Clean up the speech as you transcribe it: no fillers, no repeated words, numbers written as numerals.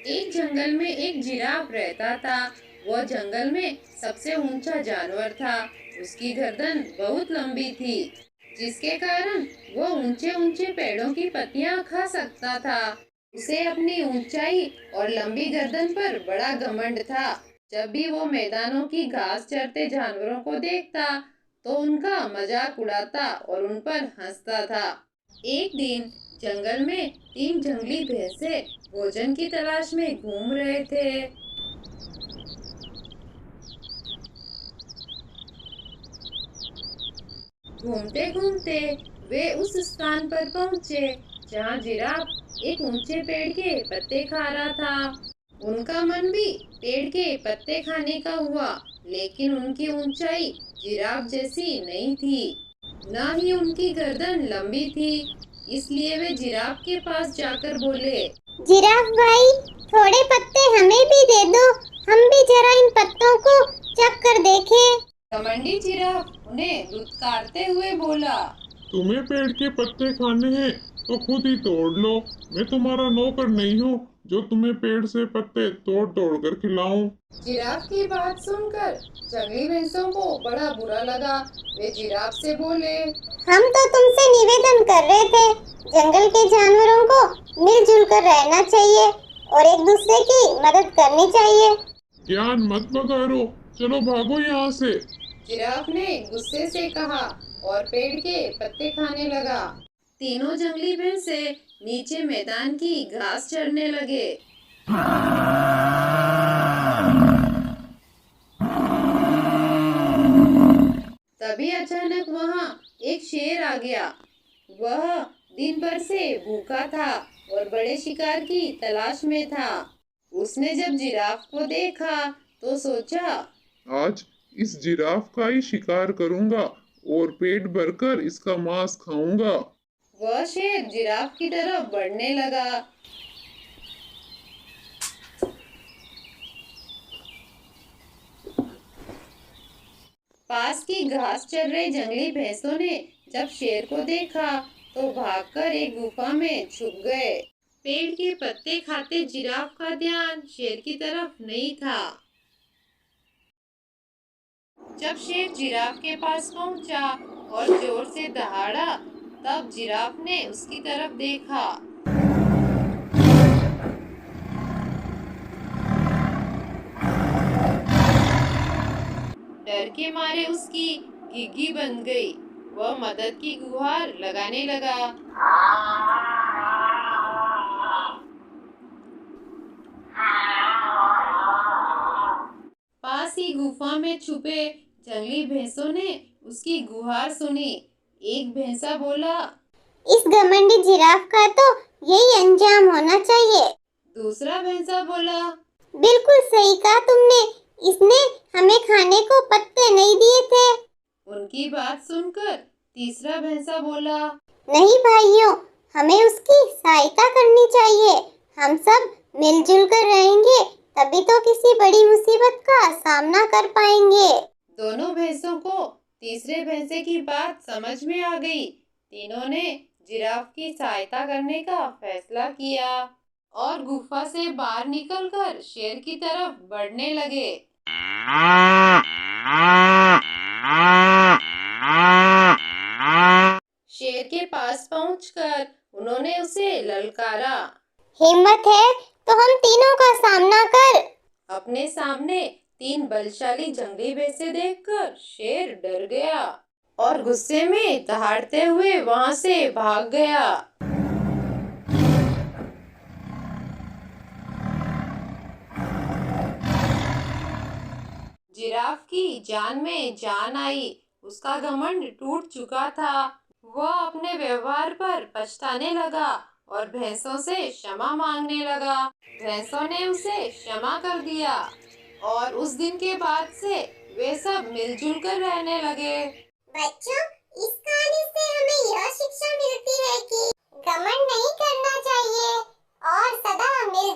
एक जंगल में एक जिराफ रहता था। वह जंगल में सबसे ऊंचा जानवर था। उसकी गर्दन बहुत लंबी थी, जिसके कारण वह ऊंचे ऊंचे पेड़ों की पत्तियां खा सकता था। उसे अपनी ऊंचाई और लंबी गर्दन पर बड़ा घमंड था। जब भी वो मैदानों की घास चरते जानवरों को देखता, तो उनका मजाक उड़ाता और उन पर हंसता था। एक दिन जंगल में तीन जंगली भैंसे भोजन की तलाश में घूम रहे थे। घूमते घूमते वे उस स्थान पर पहुंचे जहां जिराफ एक ऊंचे पेड़ के पत्ते खा रहा था। उनका मन भी पेड़ के पत्ते खाने का हुआ, लेकिन उनकी ऊंचाई जिराफ जैसी नहीं थी, न ही उनकी गर्दन लंबी थी। इसलिए वे जिराफ के पास जाकर बोले, जिराफ भाई, थोड़े पत्ते हमें भी दे दो, हम भी जरा इन पत्तों को चख कर देखें। घमंडी जिराफ उन्हें दुत्कारते हुए बोला, तुम्हें पेड़ के पत्ते खाने हैं तो खुद ही तोड़ लो। मैं तुम्हारा नौकर नहीं हूँ जो तुम्हें पेड़ से पत्ते तोड़ तोड़ कर खिलाऊं। जिराफ की बात सुनकर जंगली भैंसों को बड़ा बुरा लगा। वे जिराफ से बोले, हम तो तुमसे निवेदन कर रहे थे, जंगल के जानवरों को मिलजुल कर रहना चाहिए और एक दूसरे की मदद करनी चाहिए। ज्ञान मत बगाड़ो, चलो भागो यहाँ से। जिराफ ने गुस्से से कहा और पेड़ के पत्ते खाने लगा। तीनों जंगली भैंसे नीचे मैदान की घास चरने लगे। तभी अचानक वहाँ एक शेर आ गया। वह दिन भर से भूखा था और बड़े शिकार की तलाश में था। उसने जब जिराफ को देखा तो सोचा, आज इस जिराफ का ही शिकार करूंगा और पेट भरकर इसका मांस खाऊंगा। वह शेर जिराफ की तरफ बढ़ने लगा। पास की घास चर रहे जंगली भैंसों ने जब शेर को देखा तो भागकर एक गुफा में छुप गए। पेड़ के पत्ते खाते जिराफ का ध्यान शेर की तरफ नहीं था। जब शेर जिराफ के पास पहुंचा और जोर से दहाड़ा, तब जिराफ ने उसकी तरफ देखा। डर के मारे उसकी घिघी बंद गई। वह मदद की गुहार लगाने लगा। पास ही गुफा में छुपे जंगली भैंसों ने उसकी गुहार सुनी। एक भैंसा बोला, इस घमंडी जिराफ का तो यही अंजाम होना चाहिए। दूसरा भैंसा बोला, बिल्कुल सही कहा तुमने, इसने हमें खाने को पत्ते नहीं दिए थे। उनकी बात सुनकर तीसरा भैंसा बोला, नहीं भाइयों, हमें उसकी सहायता करनी चाहिए। हम सब मिलजुल कर रहेंगे तभी तो किसी बड़ी मुसीबत का सामना कर पाएंगे। दोनों भैंसों को तीसरे भैंसे की बात समझ में आ गई। तीनों ने जिराफ की सहायता करने का फैसला किया और गुफा से बाहर निकलकर शेर की तरफ बढ़ने लगे। शेर के पास पहुंचकर उन्होंने उसे ललकारा। हिम्मत है तो हम तीनों का सामना कर। अपने सामने तीन बलशाली जंगली भैंसे देखकर शेर डर गया और गुस्से में दहाड़ते हुए वहां से भाग गया। जिराफ की जान में जान आई। उसका घमंड टूट चुका था। वह अपने व्यवहार पर पछताने लगा और भैंसों से क्षमा मांगने लगा। भैंसों ने उसे क्षमा कर दिया और उस दिन के बाद से वे सब मिलजुल कर रहने लगे। बच्चों, इस कहानी से हमें यह शिक्षा मिलती है कि घमंड नहीं करना चाहिए और सदा मिलजुल